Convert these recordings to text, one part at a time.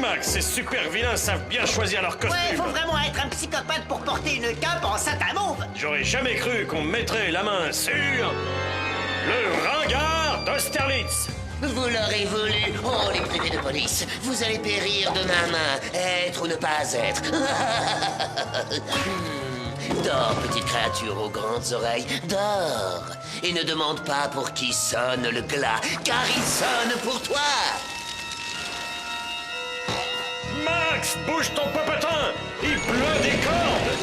Max, ces super vilains savent bien choisir leur costume. Ouais, faut vraiment être un psychopathe pour porter une cape en satin mauve. J'aurais jamais cru qu'on mettrait la main sur le ringard d'Austerlitz. Vous l'aurez voulu. Oh, les privés de police, vous allez périr de ma main. Être ou ne pas être. Dors, petite créature aux grandes oreilles, dors. Et ne demande pas pour qui sonne le glas, car il sonne pour toi. Max, bouge ton popotin. Il pleut des cordes.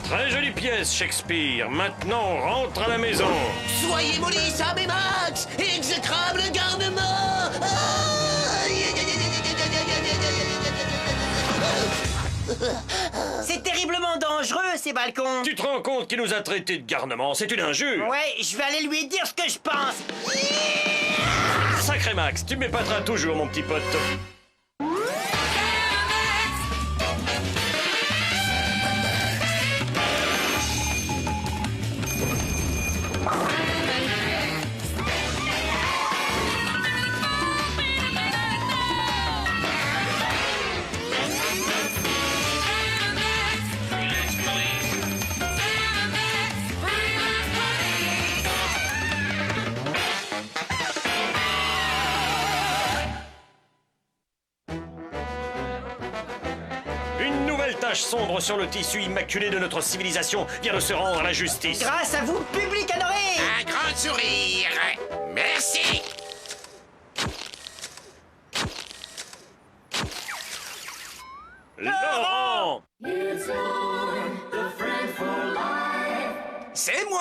Très jolie pièce, Shakespeare. Maintenant, on rentre à la maison. Soyez mollis, Sam et Max. Exécrable garnement. C'est terriblement dangereux, ces balcons. Tu te rends compte qu'il nous a traités de garnement? C'est une injure. Ouais, je vais aller lui dire ce que je pense. Sacré Max, tu m'épateras toujours, mon petit pote. Une nouvelle tache sombre sur le tissu immaculé de notre civilisation vient de se rendre à la justice. Grâce à vous, public adoré. Un grand sourire. Merci. Laurent! C'est moi!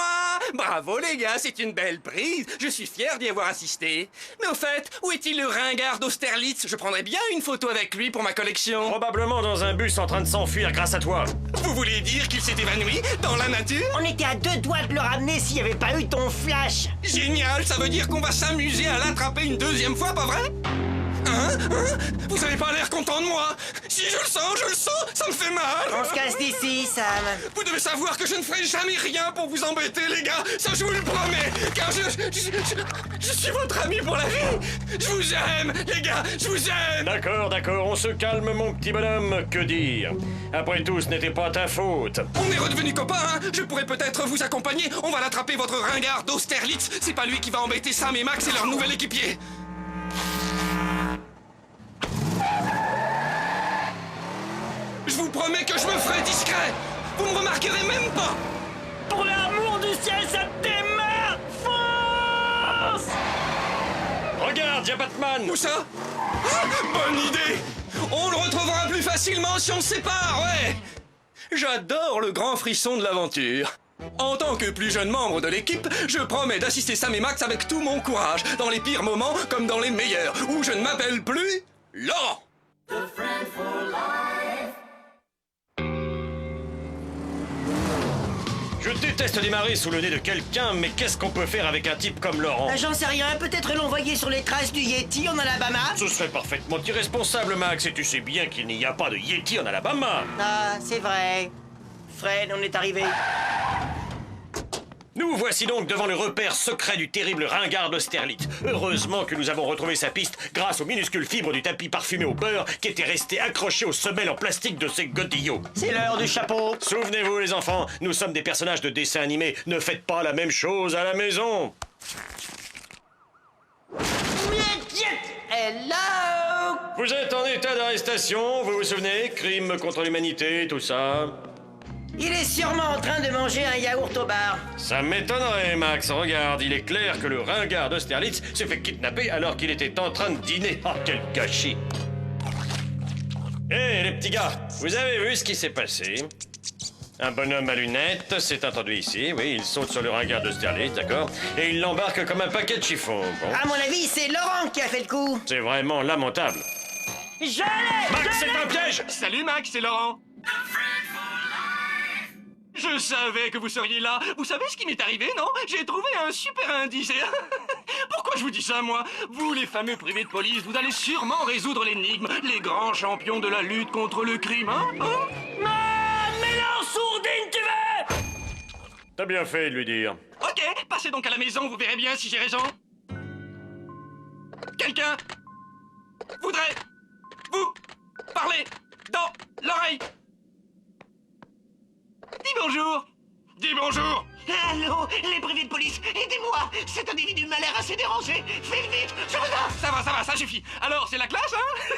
Bravo les gars, c'est une belle prise. Je suis fier d'y avoir assisté. Mais au fait, où est-il le ringard d'Austerlitz? Je prendrais bien une photo avec lui pour ma collection. Probablement dans un bus en train de s'enfuir grâce à toi. Vous voulez dire qu'il s'est évanoui dans la nature? On était à 2 doigts de le ramener s'il n'y avait pas eu ton flash. Génial, ça veut dire qu'on va s'amuser à l'attraper une deuxième fois, pas vrai? Hein? Vous avez pas l'air content de moi. Si je le sens, ça me fait mal. On se casse d'ici, Sam. Vous devez savoir que je ne ferai jamais rien pour vous embêter, les gars. Ça, je vous le promets. Car je suis votre ami pour la vie. Je vous aime, les gars. Je vous aime. D'accord, on se calme, mon petit bonhomme. Que dire? Après tout, ce n'était pas ta faute. On est redevenus copains, hein. Je pourrais peut-être vous accompagner. On va l'attraper, votre ringard d'Austerlitz. C'est pas lui qui va embêter Sam et Max et leur nouvel équipier. Je vous promets que je me ferai discret. Vous me remarquerez même pas. Pour l'amour du ciel, ça te démarre. Fonce. Regarde, y'a Batman. Où ça? Ah, bonne idée. On le retrouvera plus facilement si on se sépare, ouais. J'adore le grand frisson de l'aventure. En tant que plus jeune membre de l'équipe, je promets d'assister Sam et Max avec tout mon courage, dans les pires moments comme dans les meilleurs, où je ne m'appelle plus Laurent. Je déteste démarrer sous le nez de quelqu'un, mais qu'est-ce qu'on peut faire avec un type comme Laurent? J'en sais rien, peut-être l'envoyer sur les traces du Yeti en Alabama. Ce serait parfaitement irresponsable, Max, et tu sais bien qu'il n'y a pas de Yeti en Alabama. Ah, c'est vrai. Fred, on est arrivé. Nous voici donc devant le repère secret du terrible ringard d'Austerlitz. Heureusement que nous avons retrouvé sa piste grâce aux minuscules fibres du tapis parfumé au beurre qui étaient restées accrochées aux semelles en plastique de ces godillots. C'est l'heure du chapeau. Souvenez-vous, les enfants, nous sommes des personnages de dessin animé. Ne faites pas la même chose à la maison. Hello. Vous êtes en état d'arrestation, vous vous souvenez? Crime contre l'humanité, tout ça. Il est sûrement en train de manger un yaourt au bar. Ça m'étonnerait, Max. Regarde, il est clair que le ringard d'Austerlitz s'est fait kidnapper alors qu'il était en train de dîner. Ah, quel gâchis. Hé, les petits gars, vous avez vu ce qui s'est passé? Un bonhomme à lunettes s'est introduit ici, oui, il saute sur le ringard d'Austerlitz, d'accord? Et il l'embarque comme un paquet de chiffons. Bon, À mon avis, c'est Laurent qui a fait le coup. c'est vraiment lamentable. Je l'ai. Max, c'est un piège! Salut Max, c'est Laurent. Je savais que vous seriez là. Vous savez ce qui m'est arrivé, non? J'ai trouvé un super indice. Pourquoi je vous dis ça, moi? Vous, les fameux privés de police, vous allez sûrement résoudre l'énigme. Les grands champions de la lutte contre le crime, hein? Mais non, sourdine, tu veux? T'as bien fait de lui dire. Ok, parce passez donc à la maison, vous verrez bien si j'ai raison. Quelqu'un voudrait vous parler dans l'oreille. Dis bonjour. Dis bonjour. Allô, les privés de police, aidez-moi. Cet individu m'a l'air assez dérangé. Faites vite, je vous en... Ça va, ça suffit. Alors, c'est la classe, hein?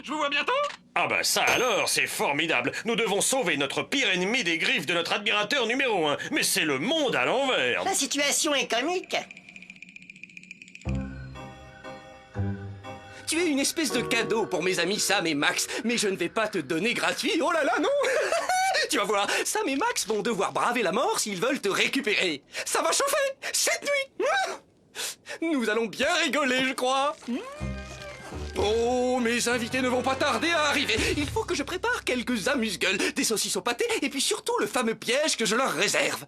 Je vous vois bientôt. Ah bah ça alors, c'est formidable. Nous devons sauver notre pire ennemi des griffes de notre admirateur numéro 1. Mais c'est le monde à l'envers. La situation est comique. Tu es une espèce de cadeau pour mes amis Sam et Max, mais je ne vais pas te donner gratuit. Oh là là, non. Tu vas voir, Sam et Max vont devoir braver la mort s'ils veulent te récupérer. Ça va chauffer cette nuit. Nous allons bien rigoler, je crois. Oh, mes invités ne vont pas tarder à arriver. Il faut que je prépare quelques amuse-gueules, des saucisses au pâté et puis surtout le fameux piège que je leur réserve.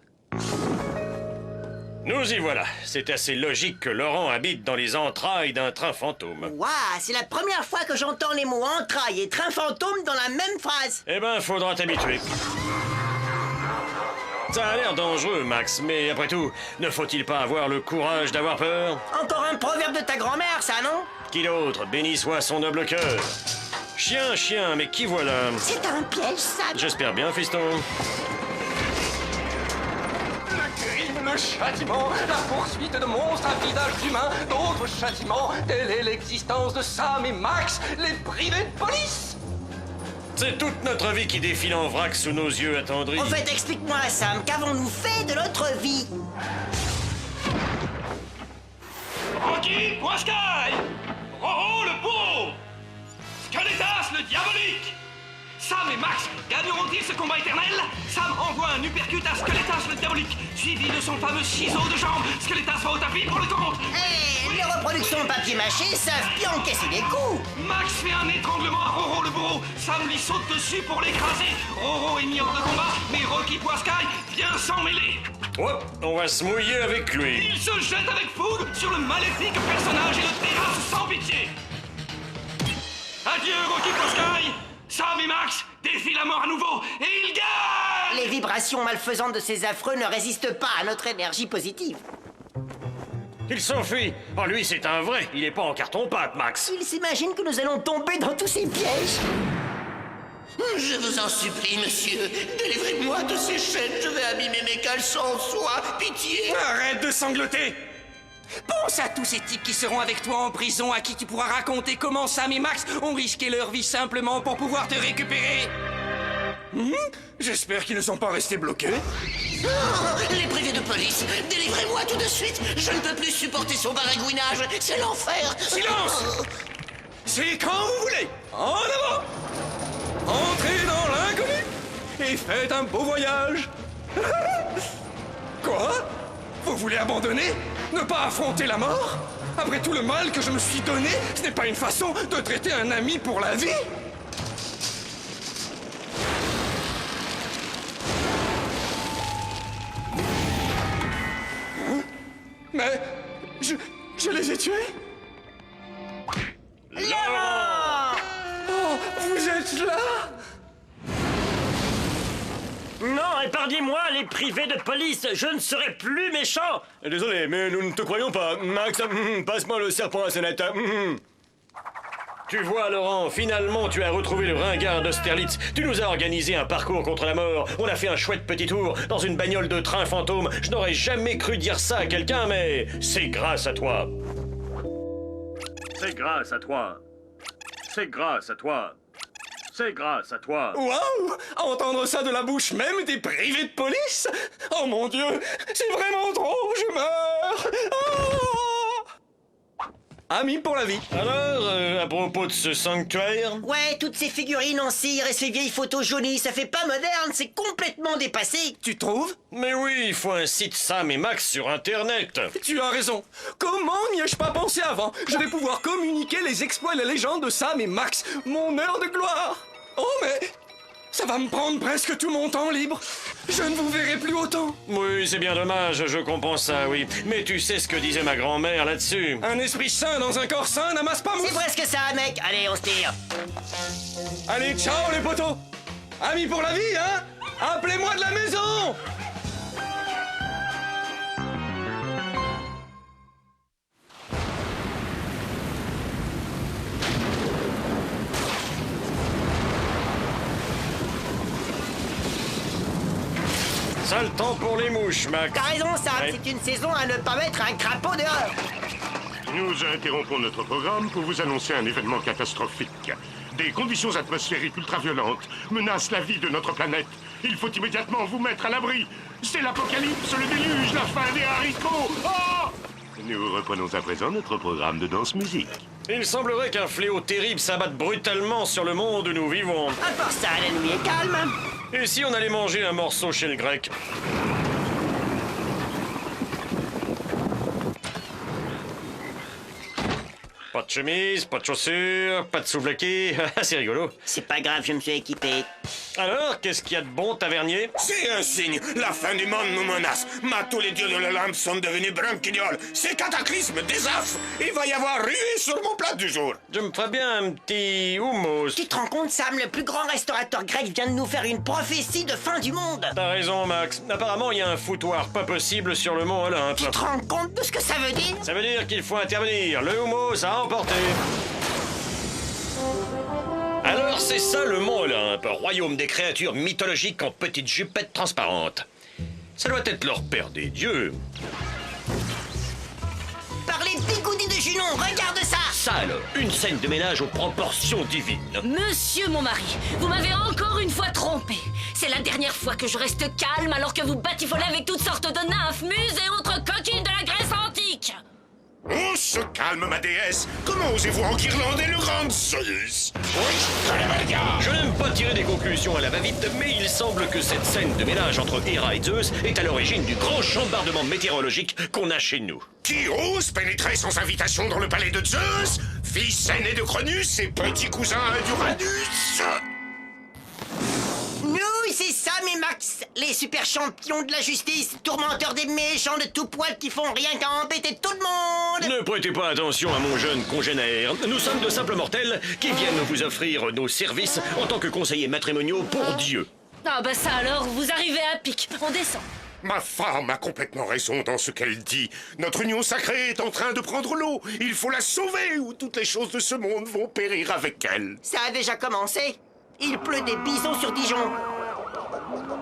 Nous y voilà. C'est assez logique que Laurent habite dans les entrailles d'un train fantôme. Waouh, c'est la première fois que j'entends les mots entrailles et train fantôme dans la même phrase. Eh ben, faudra t'habituer. Ça a l'air dangereux, Max, mais après tout, ne faut-il pas avoir le courage d'avoir peur? Encore un proverbe de ta grand-mère, ça, non? Qui d'autre, béni soit son noble cœur. Chien, chien, mais qui voilà? C'est un piège, Sam. J'espère bien, fiston. Le crime, le châtiment, la poursuite de monstres à visage humain, d'autres châtiments, telle est l'existence de Sam et Max, les privés de police. C'est toute notre vie qui défile en vrac sous nos yeux attendris. En fait, explique-moi, Sam, qu'avons-nous fait de notre vie? Rocky Poiscaille, Roro le bourreau, Skeletas le diabolique. Sam et Max gagneront-ils ce combat éternel? Sam envoie un uppercut à Skeletas le diabolique, suivi de son fameux ciseau de jambe. Skeletas va au tapis pour le compte. Hé, les reproductions papier-mâché savent bien encaisser des coups. Max fait un étranglement à Roro le bourreau. Sam lui saute dessus pour l'écraser. Roro est mis hors de combat, mais Rocky Poiscaille vient s'en mêler. Hop, on va se mouiller avec lui. Il se jette avec fougue sur le maléfique personnage et le terrasse sans pitié. Adieu Rocky Poiscaille. Sam et Max défient la mort à nouveau et ils gagnent. Les vibrations malfaisantes de ces affreux ne résistent pas à notre énergie positive. Il s'enfuit. Oh, lui, c'est un vrai. Il est pas en carton-pâte, Max. Ils s'imaginent que nous allons tomber dans tous ces pièges. Je vous en supplie, monsieur. Délivrez-moi de ces chaînes. Je vais abîmer mes caleçons en soie. Pitié. Arrête de sangloter. Pense à tous ces types qui seront avec toi en prison, à qui tu pourras raconter comment Sam et Max ont risqué leur vie simplement pour pouvoir te récupérer. J'espère qu'ils ne sont pas restés bloqués. Oh, les privés de police, délivrez-moi tout de suite. Je ne peux plus supporter son baragouinage. C'est l'enfer. Silence. C'est quand vous voulez. En avant. Entrez dans l'inconnu et faites un beau voyage. Quoi? Vous voulez abandonner? Ne pas affronter la mort? Après tout le mal que je me suis donné, ce n'est pas une façon de traiter un ami pour la vie? Hein? Mais... Je les ai tués? Oh, vous êtes là? Non, épargnez-moi, les privés de police. Je ne serai plus méchant. Désolé, mais nous ne te croyons pas. Max, passe-moi le serpent à sonnette. Tu vois, Laurent, finalement, tu as retrouvé le ringard d'Austerlitz. Tu nous as organisé un parcours contre la mort. On a fait un chouette petit tour dans une bagnole de train fantôme. Je n'aurais jamais cru dire ça à quelqu'un, mais c'est grâce à toi. C'est grâce à toi. C'est grâce à toi. C'est grâce à toi. Waouh! Entendre ça de la bouche même des privés de police? Oh mon Dieu! C'est vraiment trop! Je meurs! Oh! Amis pour la vie. Alors, à propos de ce sanctuaire? Ouais, toutes ces figurines en cire et ces vieilles photos jaunies, ça fait pas moderne, c'est complètement dépassé. Tu trouves? Mais oui, il faut un site Sam et Max sur Internet. Tu as raison. Comment n'y ai-je pas pensé avant? Je vais pouvoir communiquer les exploits et la légende de Sam et Max. Mon heure de gloire. Oh, mais ça va me prendre presque tout mon temps libre. Je ne vous verrai plus autant. Oui, c'est bien dommage, je comprends ça, oui. Mais tu sais ce que disait ma grand-mère là-dessus. Un esprit sain dans un corps sain n'amasse pas C'est mousse. presque ça, mec. Allez, on se tire. Allez, ciao les potos. Amis pour la vie, hein? Appelez-moi de la maison. Sale temps pour les mouches, Max. T'as raison, Sam, Ouais. c'est une saison à ne pas mettre un crapaud dehors. Nous interrompons notre programme pour vous annoncer un événement catastrophique. Des conditions atmosphériques ultra-violentes menacent la vie de notre planète. Il faut immédiatement vous mettre à l'abri. C'est l'apocalypse, le déluge, la fin des haricots. Oh! Nous reprenons à présent notre programme de danse-musique. Il semblerait qu'un fléau terrible s'abatte brutalement sur le monde où nous vivons. À part ça, la nuit est calme. Et si on allait manger un morceau chez le grec? Pas de chemise, pas de chaussures, pas de souvlaki. C'est rigolo. C'est pas grave, je me suis équipé. Alors, qu'est-ce qu'il y a de bon, tavernier? C'est un signe. La fin du monde nous menace. Tous les dieux de l'Olympe sont devenus branquignoles. C'est cataclysme, désastre. Il va y avoir ruée sur mon plat du jour. Je me ferais bien un petit hummus. Tu te rends compte, Sam, le plus grand restaurateur grec vient de nous faire une prophétie de fin du monde. T'as raison, Max. Apparemment, il y a un foutoir pas possible sur le mont Olympe. Tu te rends compte de ce que ça veut dire? Ça veut dire qu'il faut intervenir. Le hummus a emporté. Alors c'est ça le mont Olympe, royaume des créatures mythologiques en petites jupettes transparentes. Ça doit être leur père des dieux. Par les bigoudis de Junon, regarde ça! Ça alors, une scène de ménage aux proportions divines. Monsieur mon mari, vous m'avez encore une fois trompé. C'est la dernière fois que je reste calme alors que vous batifolez avec toutes sortes de nymphes, muses et autres coquines de la Grèce antique. On se calme, ma déesse. Comment osez-vous enguirlander le grand Zeus? Je n'aime pas tirer des conclusions à la va-vite, mais il semble que cette scène de ménage entre Héra et Zeus est à l'origine du grand chambardement météorologique qu'on a chez nous. Qui ose pénétrer sans invitation dans le palais de Zeus? Fils aîné de Cronus et petit cousin d'Uranus? Nous, c'est Sam et Max, les super champions de la justice, tourmenteurs des méchants de tout poil qui font rien qu'à embêter tout le monde. Ne prêtez pas attention à mon jeune congénère. Nous sommes de simples mortels qui viennent vous offrir nos services en tant que conseillers matrimoniaux pour Dieu. Ah bah ça alors, vous arrivez à pic. On descend. Ma femme a complètement raison dans ce qu'elle dit. Notre union sacrée est en train de prendre l'eau. Il faut la sauver ou toutes les choses de ce monde vont périr avec elle. Ça a déjà commencé. Il pleut des bisons sur Dijon.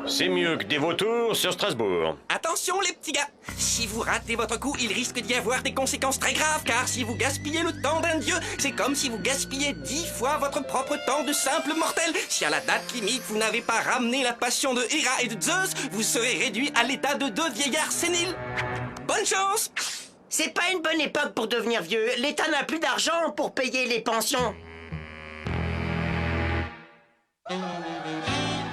C'est mieux que des vautours sur Strasbourg. Attention les petits gars, si vous ratez votre coup, il risque d'y avoir des conséquences très graves, car si vous gaspillez le temps d'un dieu, c'est comme si vous gaspillez 10 fois votre propre temps de simple mortel. Si à la date limite vous n'avez pas ramené la passion de Héra et de Zeus, vous serez réduit à l'état de 2 vieillards séniles. Bonne chance! C'est pas une bonne époque pour devenir vieux. L'État n'a plus d'argent pour payer les pensions.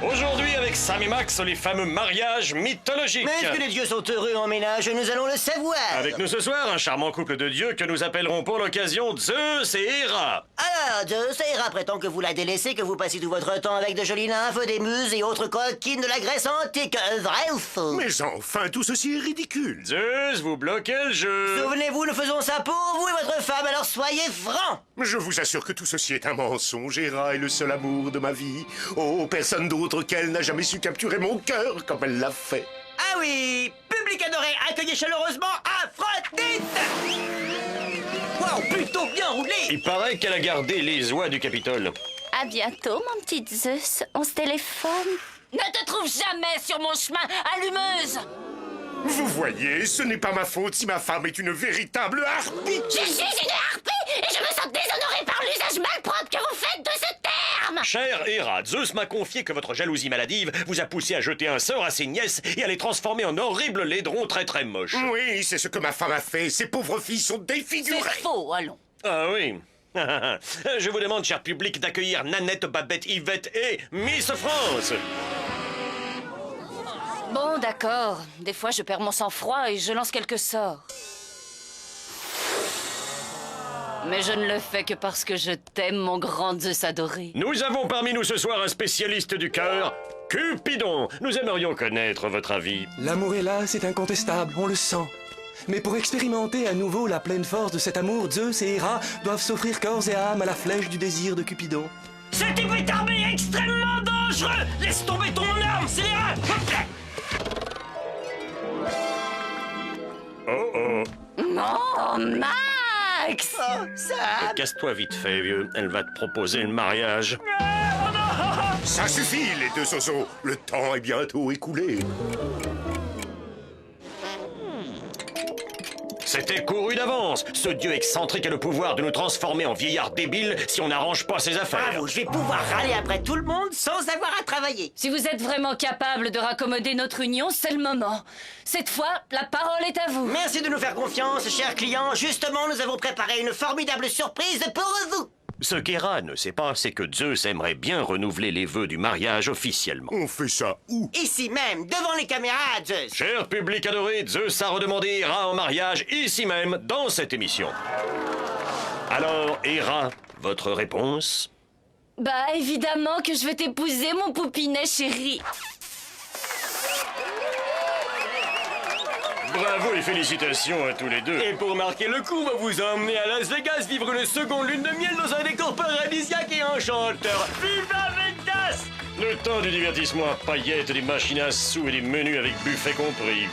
Aujourd'hui, avec Sam et Max, les fameux mariages mythologiques. Mais est-ce que les dieux sont heureux en ménage? Nous allons le savoir. Avec nous ce soir, un charmant couple de dieux que nous appellerons pour l'occasion Zeus et Héra. Alors, Zeus et Héra prétend que vous la délaissez, que vous passez tout votre temps avec de jolies nymphes, des muses et autres coquines de la Grèce antique. Vrai ou faux? Mais enfin, tout ceci est ridicule. Zeus, vous bloquez le jeu. Souvenez-vous, nous faisons ça pour vous et votre femme, alors soyez francs. Je vous assure que tout ceci est un mensonge. Héra est le seul amour de ma vie. Oh, personne d'autre qu'elle n'a jamais su capturer mon cœur comme elle l'a fait. Ah oui, public adoré, accueillez chaleureusement Aphrodite. Wow, plutôt bien roulé. Il paraît qu'elle a gardé les oies du Capitole. À bientôt, mon petit Zeus. On se téléphone. Ne te trouve jamais sur mon chemin, allumeuse. Vous voyez, ce n'est pas ma faute si ma femme est une véritable harpie. Je suis une harpie et je me sens déshonorée par l'usage malpropre que vous faites de ce terme. Cher Héra, Zeus m'a confié que votre jalousie maladive vous a poussé à jeter un sort à ses nièces et à les transformer en horribles laidrons très très moches. Oui, c'est ce que ma femme a fait. Ces pauvres filles sont défigurées. C'est faux, allons. Ah oui. Je vous demande, cher public, d'accueillir Nanette, Babette, Yvette et Miss France. Bon, d'accord. Des fois, je perds mon sang-froid et je lance quelques sorts. Mais je ne le fais que parce que je t'aime, mon grand Zeus adoré. Nous avons parmi nous ce soir un spécialiste du cœur, Cupidon. Nous aimerions connaître votre avis. L'amour est là, c'est incontestable, on le sent. Mais pour expérimenter à nouveau la pleine force de cet amour, Zeus et Héra doivent s'offrir corps et âme à la flèche du désir de Cupidon. Ce type est armé et extrêmement dangereux. Laisse tomber ton arme, scélérat. Oh oh. Oh, Max! Oh, Sam. Casse-toi vite fait, vieux. Elle va te proposer le mariage. Oh non. Ça suffit, les deux zozos. Le temps est bientôt écoulé. C'était couru d'avance. Ce dieu excentrique a le pouvoir de nous transformer en vieillards débiles si on n'arrange pas ses affaires. Bravo, je vais pouvoir râler après tout le monde sans avoir à travailler. Si vous êtes vraiment capable de raccommoder notre union, c'est le moment. Cette fois, la parole est à vous. Merci de nous faire confiance, chers clients. Justement, nous avons préparé une formidable surprise pour vous. Ce qu'Hera ne sait pas, c'est que Zeus aimerait bien renouveler les vœux du mariage officiellement. On fait ça où? Ici même, devant les caméras, Zeus. Cher public adoré, Zeus a redemandé Hera en mariage ici même, dans cette émission. Alors, Hera, votre réponse? Bah, évidemment que je vais t'épouser, mon poupinet chéri. Bravo et félicitations à tous les deux. Et pour marquer le coup, on va vous emmener à Las Vegas vivre une seconde lune de miel dans un décor paradisiaque et enchanteur. Viva Vegas! Le temps du divertissement à paillettes, des machines à sous et des menus avec buffet compris.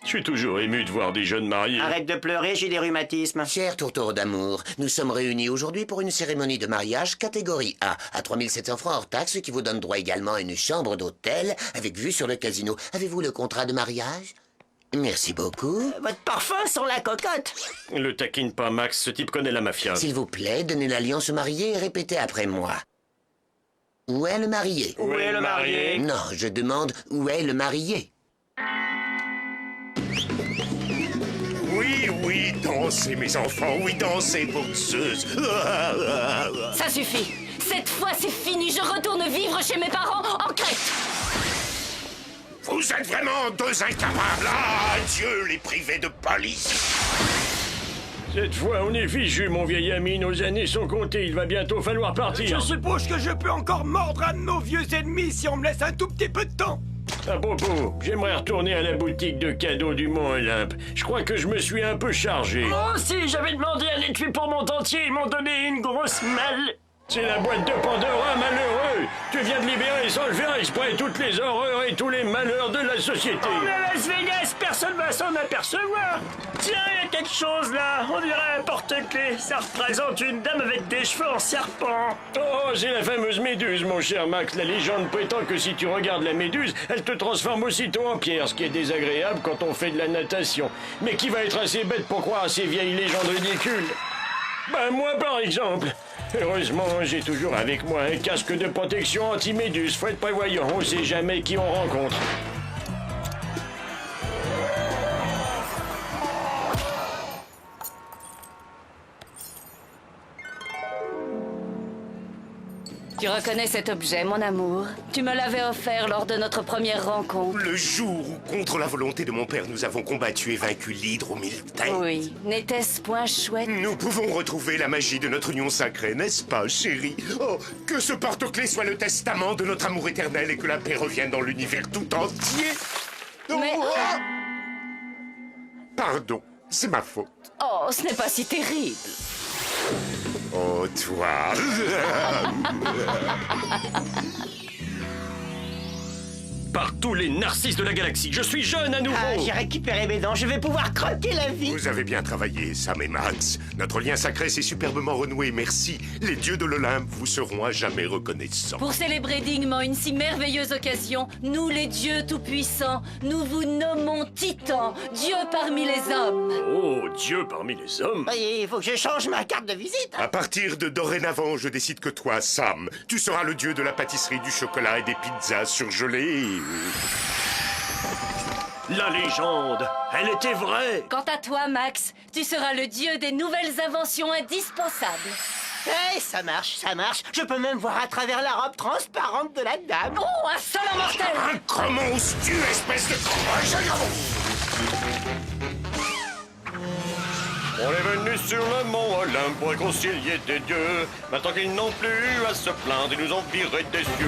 Je suis toujours ému de voir des jeunes mariés. Arrête de pleurer, j'ai des rhumatismes. Cher tourteau d'amour, nous sommes réunis aujourd'hui pour une cérémonie de mariage catégorie A, à 3700 francs hors taxe, ce qui vous donne droit également à une chambre d'hôtel avec vue sur le casino. Avez-vous le contrat de mariage? Merci beaucoup. Votre parfum sent la cocotte. Le taquine pas, Max, ce type connaît la mafia. S'il vous plaît, donnez l'alliance au marié et répétez après moi. Où est le marié? Où est le marié? Non, je demande où est le marié? Oui, oui, dansez, mes enfants. Oui, dansez pour Zeus. Ça suffit. Cette fois, c'est fini. Je retourne vivre chez mes parents en Crète. Vous êtes vraiment deux incapables. Ah, Dieu, les privés de police. Cette fois, on est fichu, mon vieil ami. Nos années sont comptées. Il va bientôt falloir partir. Je suppose que je peux encore mordre un de nos vieux ennemis si on me laisse un tout petit peu de temps. À propos, j'aimerais retourner à la boutique de cadeaux du Mont Olympe. Je crois que je me suis un peu chargé. Moi aussi, j'avais demandé un étui pour mon dentier. Ils m'ont donné une grosse malle. C'est la boîte de Pandora, malheureux. Tu viens de libérer sans le faire exprès toutes les horreurs et tous les malheurs de la société. On est à Las Vegas, personne va s'en apercevoir. Tiens, il y a quelque chose là. On dirait un porte-clés. Ça représente une dame avec des cheveux en serpent. Oh, c'est la fameuse méduse, mon cher Max. La légende prétend que si tu regardes la méduse, elle te transforme aussitôt en pierre, ce qui est désagréable quand on fait de la natation. Mais qui va être assez bête pour croire à ces vieilles légendes ridicules? Ben moi, par exemple. Heureusement, j'ai toujours avec moi un casque de protection anti-méduse. Faut être prévoyant, on sait jamais qui on rencontre. Tu reconnais cet objet, mon amour? Tu me l'avais offert lors de notre première rencontre. Le jour où, contre la volonté de mon père, nous avons combattu et vaincu l'hydre au mille têtes. Oui, n'était-ce point chouette? Nous pouvons retrouver la magie de notre union sacrée, n'est-ce pas, chérie? Oh, que ce porte-clés soit le testament de notre amour éternel et que la paix revienne dans l'univers tout entier. Mais... Oh, pardon, c'est ma faute. Oh, ce n'est pas si terrible. Oh, toi. Par tous les narcisses de la galaxie, je suis jeune à nouveau. Ah, j'ai récupéré mes dents, je vais pouvoir croquer la vie. Vous avez bien travaillé, Sam et Max. Notre lien sacré s'est superbement renoué, merci. Les dieux de l'Olympe vous seront à jamais reconnaissants. Pour célébrer dignement une si merveilleuse occasion, nous les dieux tout-puissants, nous vous nommons Titan, Dieu parmi les hommes. Oh, Dieu parmi les hommes. Il faut que je change ma carte de visite. À partir de dorénavant, je décide que toi, Sam, tu seras le dieu de la pâtisserie, du chocolat et des pizzas surgelées. La légende, elle était vraie. Quant à toi, Max, tu seras le dieu des nouvelles inventions indispensables. Eh, ça marche, ça marche. Je peux même voir à travers la robe transparente de la dame. Oh, un salant mortel! Comment oses-tu, espèce de croche? On est venu sur le mont Olympe pour réconcilier des dieux. Maintenant qu'ils n'ont plus à se plaindre, ils nous ont virés des cieux.